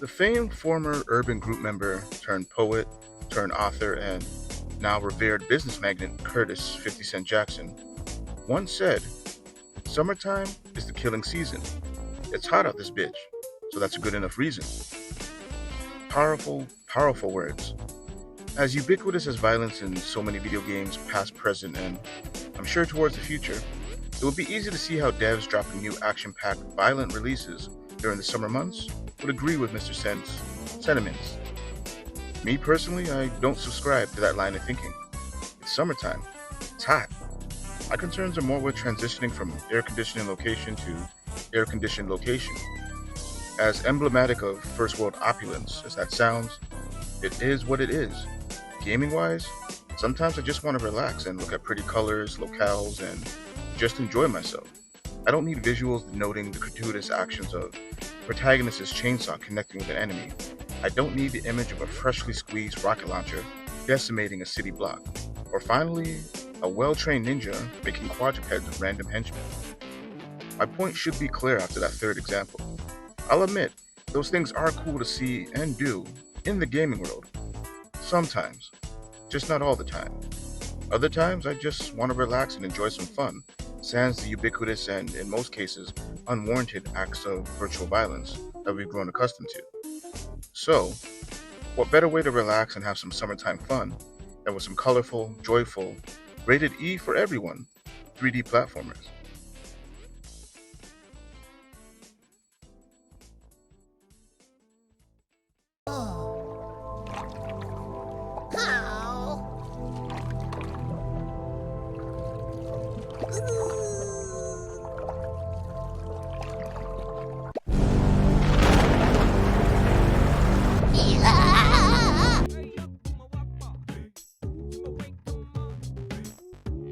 The famed former urban group member turned poet, turned author, and now revered business magnate Curtis 50 Cent Jackson once said, "Summertime is the killing season. It's hot out this bitch, so that's a good enough reason." Powerful, powerful words. As ubiquitous as violence in so many video games, past, present, and I'm sure towards the future, it would be easy to see how devs dropping new action-packed, violent releases during the summer months would agree with Mr. Cent's sentiments. Me personally, I don't subscribe to that line of thinking. It's summertime. It's hot. My concerns are more with transitioning from air conditioning location to air conditioned location. As emblematic of first world opulence as that sounds, it is what it is. Gaming wise, sometimes I just want to relax and look at pretty colors, locales, and just enjoy myself. I don't need visuals denoting the gratuitous actions of protagonist's chainsaw connecting with an enemy. I don't need the image of a freshly squeezed rocket launcher decimating a city block. Or finally, a well-trained ninja making quadrupeds of random henchmen. My point should be clear after that third example. I'll admit, those things are cool to see and do in the gaming world. Sometimes, just not all the time. Other times, I just want to relax and enjoy some fun, sans the ubiquitous and, in most cases, unwarranted acts of virtual violence that we've grown accustomed to. So, what better way to relax and have some summertime fun than with some colorful, joyful, rated E for everyone, 3D platformers?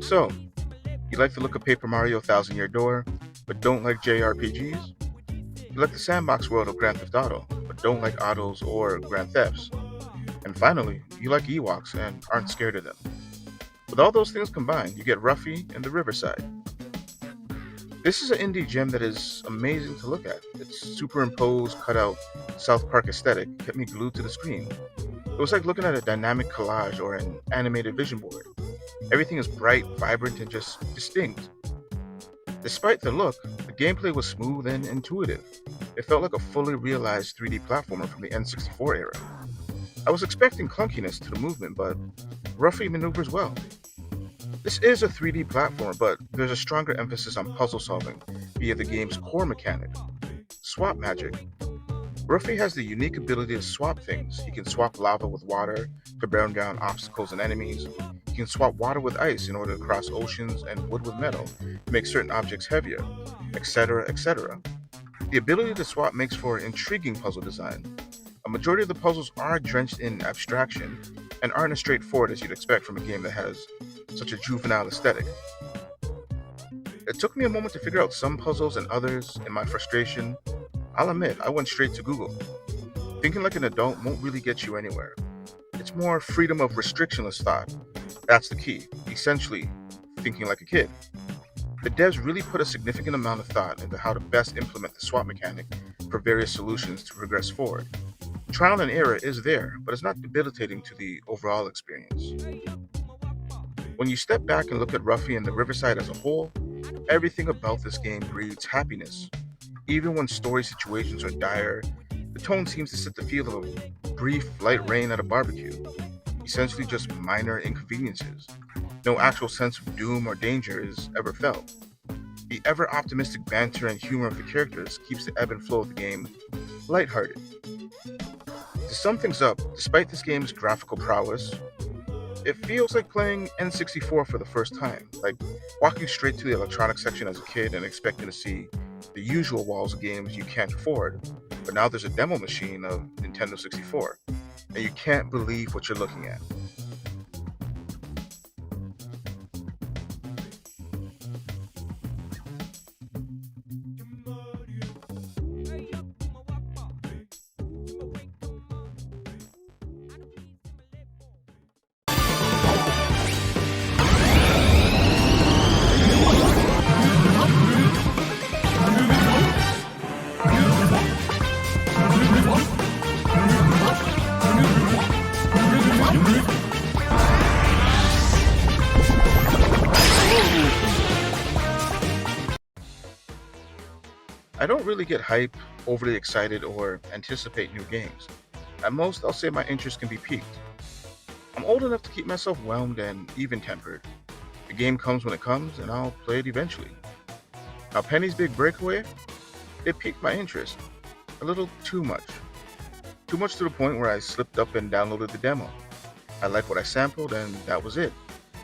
So, you like the look of Paper Mario Thousand Year Door, but don't like JRPGs? You like the sandbox world of Grand Theft Auto, but don't like autos or Grand Thefts? And finally, you like Ewoks and aren't scared of them. With all those things combined, you get Ruffy and the Riverside. This is an indie gem that is amazing to look at. Its superimposed, cutout, South Park aesthetic kept me glued to the screen. It was like looking at a dynamic collage or an animated vision board. Everything is bright, vibrant, and just distinct. Despite the look, the gameplay was smooth and intuitive. It felt like a fully realized 3D platformer from the N64 era. I was expecting clunkiness to the movement, but Ruffy maneuvers well. This is a 3D platformer, but there's a stronger emphasis on puzzle solving via the game's core mechanic, swap magic. Ruffy has the unique ability to swap things. He can swap lava with water to burn down obstacles and enemies. He can swap water with ice in order to cross oceans, and wood with metal to make certain objects heavier, etc., etc. The ability to swap makes for intriguing puzzle design. A majority of the puzzles are drenched in abstraction and aren't as straightforward as you'd expect from a game that has such a juvenile aesthetic. It took me a moment to figure out some puzzles, and others, in my frustration, I'll admit, I went straight to Google. Thinking like an adult won't really get you anywhere. It's more freedom of restrictionless thought. That's the key. Essentially, thinking like a kid. The devs really put a significant amount of thought into how to best implement the swap mechanic for various solutions to progress forward. Trial and error is there, but it's not debilitating to the overall experience. When you step back and look at Ruffy and the Riverside as a whole, everything about this game breeds happiness. Even when story situations are dire, the tone seems to set the feel of a brief, light rain at a barbecue. Essentially just minor inconveniences. No actual sense of doom or danger is ever felt. The ever-optimistic banter and humor of the characters keeps the ebb and flow of the game lighthearted. To sum things up, despite this game's graphical prowess, it feels like playing N64 for the first time, like walking straight to the electronics section as a kid and expecting to see the usual walls of games you can't afford, but now there's a demo machine of Nintendo 64, and you can't believe what you're looking at. I don't really get hype, overly excited, or anticipate new games. At most, I'll say my interest can be piqued. I'm old enough to keep myself whelmed and even tempered. The game comes when it comes, and I'll play it eventually. Now, Penny's Big Breakaway, it piqued my interest. A little too much. Too much to the point where I slipped up and downloaded the demo. I liked what I sampled, and that was it.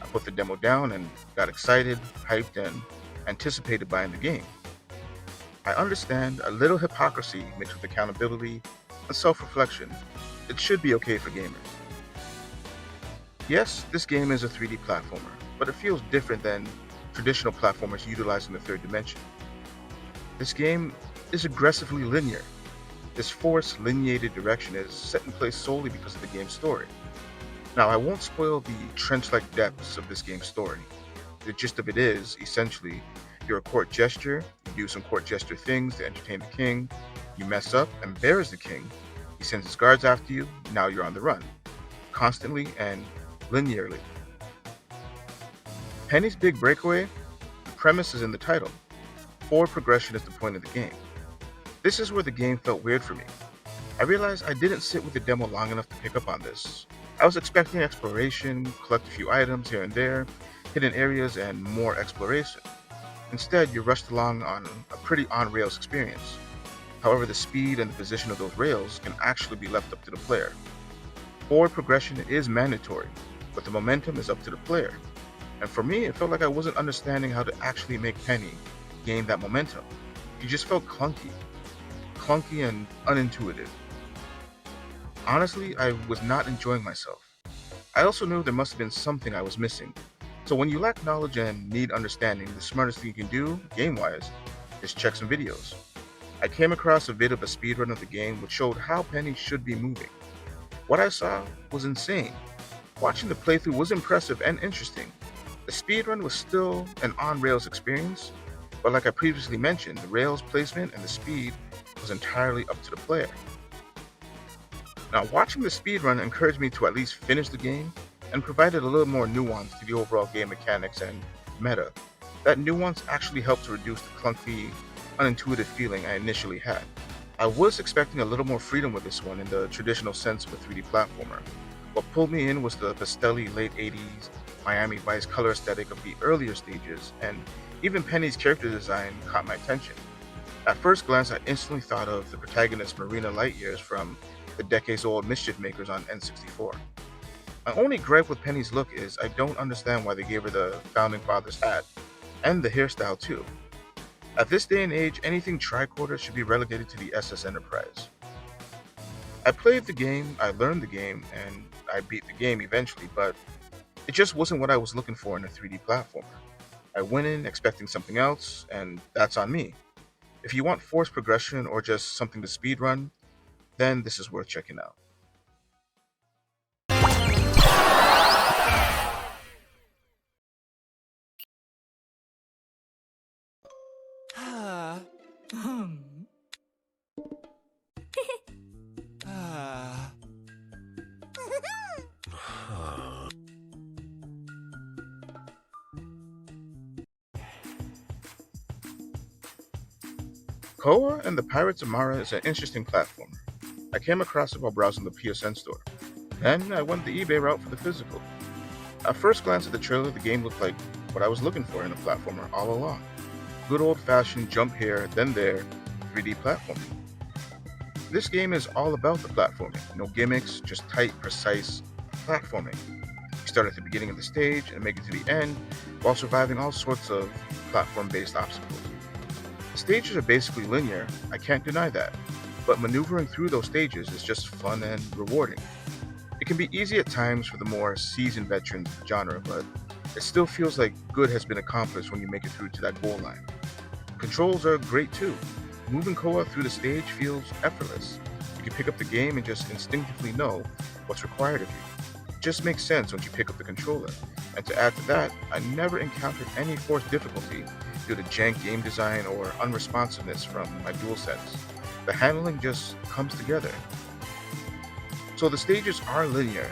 I put the demo down and got excited, hyped, and anticipated buying the game. I understand a little hypocrisy mixed with accountability and self reflection. It should be okay for gamers. Yes, this game is a 3D platformer, but it feels different than traditional platformers utilizing the third dimension. This game is aggressively linear. This forced lineated direction is set in place solely because of the game's story. Now, I won't spoil the trench-like depths of this game's story. The gist of it is, essentially, you're a court jester, you do some court jester things to entertain the king, you mess up, embarrass the king, he sends his guards after you, now you're on the run, constantly and linearly. Penny's Big Breakaway, the premise is in the title. Forward progression is the point of the game. This is where the game felt weird for me. I realized I didn't sit with the demo long enough to pick up on this. I was expecting exploration, collect a few items here and there, hidden areas, and more exploration. Instead, you're rushed along on a pretty on-rails experience. However, the speed and the position of those rails can actually be left up to the player. Forward progression is mandatory, but the momentum is up to the player. And for me, it felt like I wasn't understanding how to actually make Penny gain that momentum. He just felt clunky and unintuitive. Honestly, I was not enjoying myself. I also knew there must have been something I was missing. So when you lack knowledge and need understanding, the smartest thing you can do, game-wise, is check some videos. I came across a vid of a speedrun of the game which showed how Penny should be moving. What I saw was insane. Watching the playthrough was impressive and interesting. The speedrun was still an on-rails experience, but like I previously mentioned, the rails placement and the speed was entirely up to the player. Now, watching the speedrun encouraged me to at least finish the game and provided a little more nuance to the overall game mechanics and meta. That nuance actually helped to reduce the clunky, unintuitive feeling I initially had. I was expecting a little more freedom with this one in the traditional sense of a 3D platformer. What pulled me in was the pastelly late 80s Miami Vice color aesthetic of the earlier stages, and even Penny's character design caught my attention. At first glance, I instantly thought of the protagonist Marina Lightyears from the decades-old Mischief Makers on N64. My only gripe with Penny's look is I don't understand why they gave her the Founding Fathers hat, and the hairstyle too. At this day and age, anything tricorder should be relegated to the SS Enterprise. I played the game, I learned the game, and I beat the game eventually, but it just wasn't what I was looking for in a 3D platformer. I went in expecting something else, and that's on me. If you want forced progression or just something to speedrun, then this is worth checking out. Ah. Hmm. Ah. Koa and the Pirates of Mara is an interesting platformer. I came across it while browsing the PSN store. Then I went the eBay route for the physical. At first glance at the trailer, the game looked like what I was looking for in a platformer all along. Good old-fashioned jump here, then there, 3D platforming. This game is all about the platforming. No gimmicks, just tight, precise platforming. You start at the beginning of the stage and make it to the end while surviving all sorts of platform-based obstacles. The stages are basically linear, I can't deny that, but maneuvering through those stages is just fun and rewarding. It can be easy at times for the more seasoned veterans of the genre, but it still feels like good has been accomplished when you make it through to that goal line. Controls are great too. Moving Koa through the stage feels effortless. You can pick up the game and just instinctively know what's required of you. It just makes sense once you pick up the controller. And to add to that, I never encountered any forced difficulty due to jank game design or unresponsiveness from my DualSense. The handling just comes together. So the stages are linear,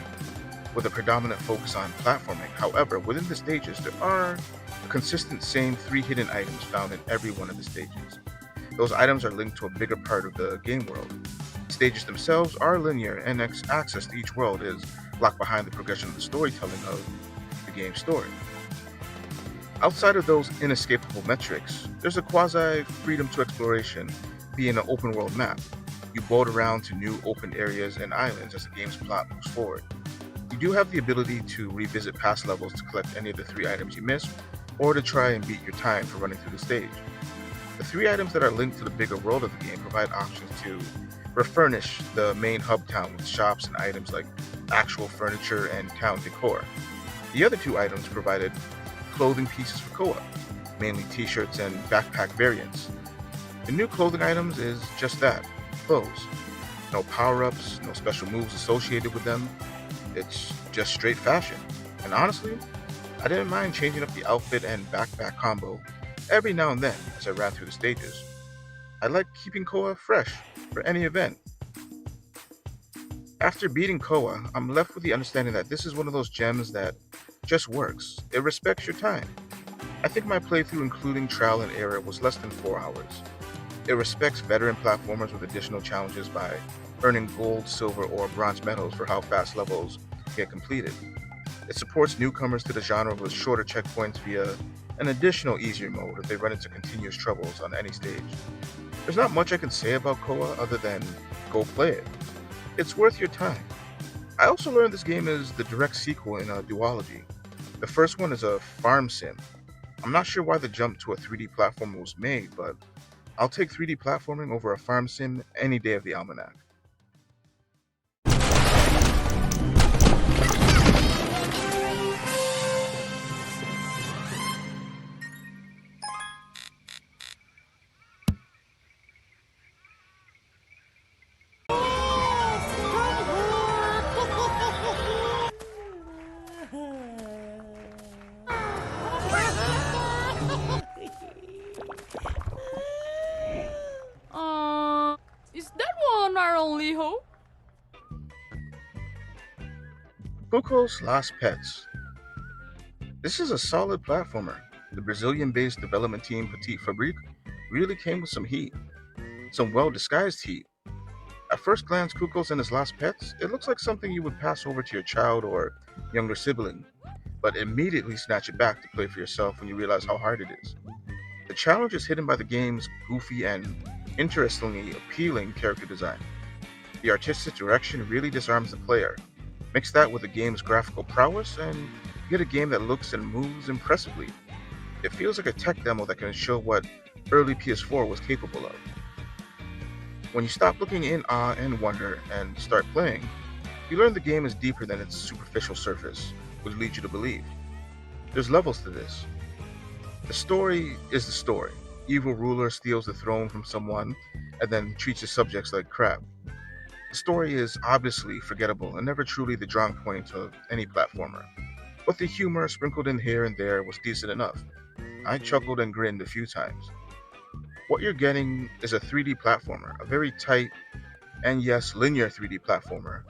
with a predominant focus on platforming. However, within the stages, there are a consistent same 3 hidden items found in every one of the stages. Those items are linked to a bigger part of the game world. Stages themselves are linear, and access to each world is locked behind the progression of the storytelling of the game's story. Outside of those inescapable metrics, there's a quasi freedom to exploration via an open world map. You boat around to new open areas and islands as the game's plot moves forward. You do have the ability to revisit past levels to collect any of the three items you missed, or to try and beat your time for running through the stage. The three items that are linked to the bigger world of the game provide options to refurnish the main hub town with shops and items like actual furniture and town decor. The other two items provided clothing pieces for Koa, mainly t-shirts and backpack variants. The new clothing items is just that, clothes. No power-ups, no special moves associated with them. It's just straight fashion. And honestly, I didn't mind changing up the outfit and backpack combo every now and then as I ran through the stages. I like keeping Koa fresh for any event. After beating Koa, I'm left with the understanding that this is one of those gems that just works. It respects your time. I think my playthrough, including trial and error, was less than 4 hours. It respects veteran platformers with additional challenges by earning gold, silver, or bronze medals for how fast levels get completed. It supports newcomers to the genre with shorter checkpoints via an additional easier mode if they run into continuous troubles on any stage. There's not much I can say about Koa other than go play it. It's worth your time. I also learned this game is the direct sequel in a duology. The first one is a farm sim. I'm not sure why the jump to a 3D platformer was made, but I'll take 3D platforming over a farm sim any day of the almanac. Is that one our only hope? Kuko's Lost Pets. This is a solid platformer. The Brazilian-based development team Petit Fabrique really came with some heat, some well-disguised heat. At first glance, Kuko's and his Lost Pets, it looks like something you would pass over to your child or younger sibling, but immediately snatch it back to play for yourself when you realize how hard it is. The challenge is hidden by the game's goofy and interestingly appealing character design. The artistic direction really disarms the player. Mix that with the game's graphical prowess, and you get a game that looks and moves impressively. It feels like a tech demo that can show what early PS4 was capable of. When you stop looking in awe and wonder and start playing, you learn the game is deeper than its superficial surface would lead you to believe. There's levels to this. The story is the story. Evil ruler steals the throne from someone and then treats his subjects like crap. The story is obviously forgettable and never truly the drawing point of any platformer. But the humor sprinkled in here and there was decent enough. I chuckled and grinned a few times. What you're getting is a 3D platformer, a very tight and yes, linear 3D platformer.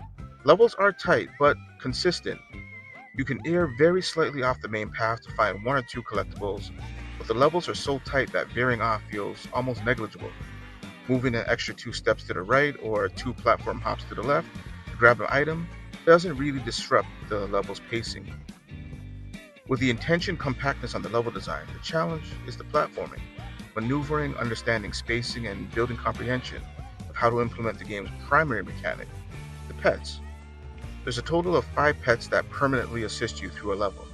Levels are tight but consistent. You can err very slightly off the main path to find one or two collectibles, but the levels are so tight that veering off feels almost negligible. Moving an extra 2 steps to the right or 2 platform hops to the left to grab an item doesn't really disrupt the level's pacing. With the intention compactness on the level design, the challenge is the platforming, maneuvering, understanding spacing, and building comprehension of how to implement the game's primary mechanic, the pets. There's a total of 5 pets that permanently assist you through a level.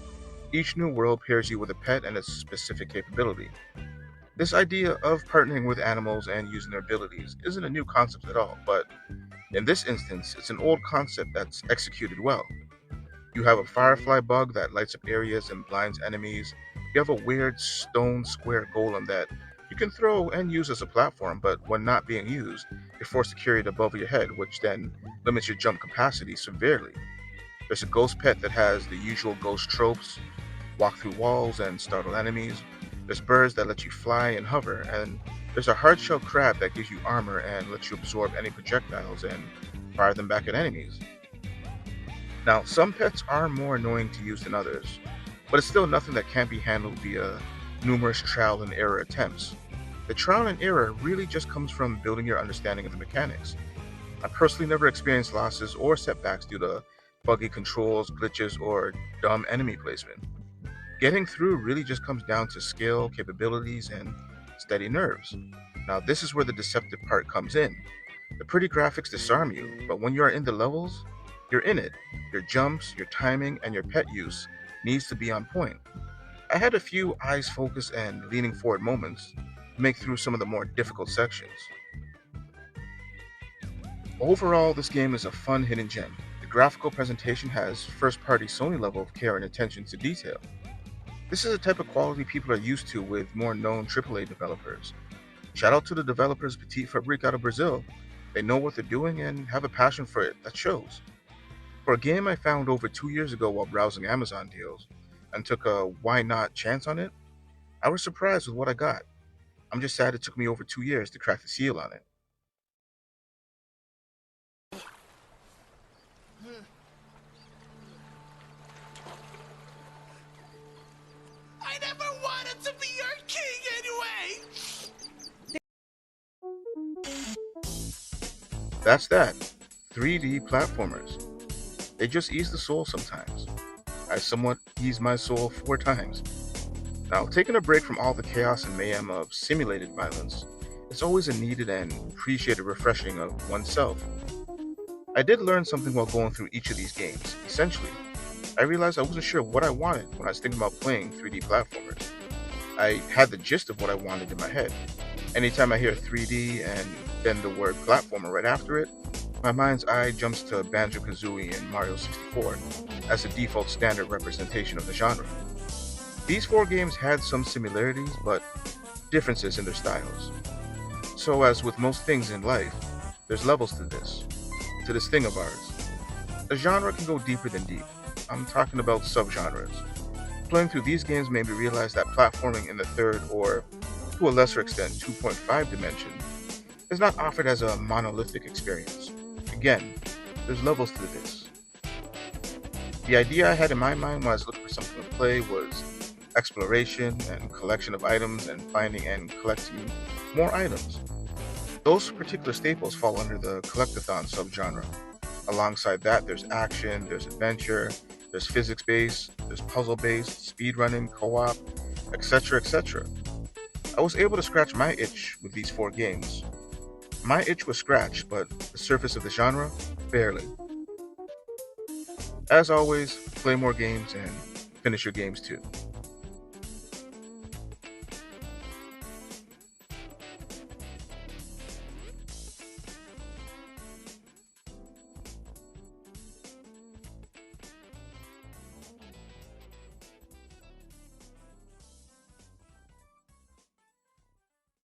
Each new world pairs you with a pet and its specific capability. This idea of partnering with animals and using their abilities isn't a new concept at all, but in this instance, it's an old concept that's executed well. You have a firefly bug that lights up areas and blinds enemies. You have a weird stone square golem that you can throw and use as a platform, but when not being used, you're forced to carry it above your head, which then limits your jump capacity severely. There's a ghost pet that has the usual ghost tropes, walk through walls and startle enemies. There's birds that let you fly and hover, and there's a hard-shell crab that gives you armor and lets you absorb any projectiles and fire them back at enemies. Now, some pets are more annoying to use than others, but it's still nothing that can't be handled via numerous trial and error attempts. The trial and error really just comes from building your understanding of the mechanics. I personally never experienced losses or setbacks due to buggy controls, glitches, or dumb enemy placement. Getting through really just comes down to skill, capabilities, and steady nerves. Now, this is where the deceptive part comes in. The pretty graphics disarm you, but when you are in the levels, you're in it. Your jumps, your timing, and your pet use needs to be on point. I had a few eyes focused and leaning forward moments to make through some of the more difficult sections. Overall, this game is a fun hidden gem. The graphical presentation has first party Sony level of care and attention to detail. This is the type of quality people are used to with more known AAA developers. Shout out to the developers Petit Fabric out of Brazil. They know what they're doing and have a passion for it that shows. For a game I found over 2 years ago while browsing Amazon deals and took a why not chance on it, I was surprised with what I got. I'm just sad it took me over 2 years to crack the seal on it. I never wanted to be your king anyway! That's that. 3D platformers. They just ease the soul sometimes. I somewhat eased my soul 4 times. Now, taking a break from all the chaos and mayhem of simulated violence is always a needed and appreciated refreshing of oneself. I did learn something while going through each of these games. Essentially, I realized I wasn't sure what I wanted when I was thinking about playing 3D platformers. I had the gist of what I wanted in my head. Anytime I hear 3D and then the word platformer right after it, my mind's eye jumps to Banjo Kazooie and Mario 64 as the default standard representation of the genre. These 4 games had some similarities, but differences in their styles. So, as with most things in life, there's levels to this thing of ours. A genre can go deeper than deep. I'm talking about subgenres. Playing through these games made me realize that platforming in the third, or to a lesser extent 2.5 dimension, is not offered as a monolithic experience. Again, there's levels to this. The idea I had in my mind when I was looking for something to play was exploration and collection of items and finding and collecting more items. Those particular staples fall under the collectathon subgenre. Alongside that, there's action, there's adventure, there's physics based, there's puzzle based, speedrunning, co op, etc. etc. I was able to scratch my itch with these 4 games. My itch was scratched, but the surface of the genre, barely. As always, play more games and finish your games too.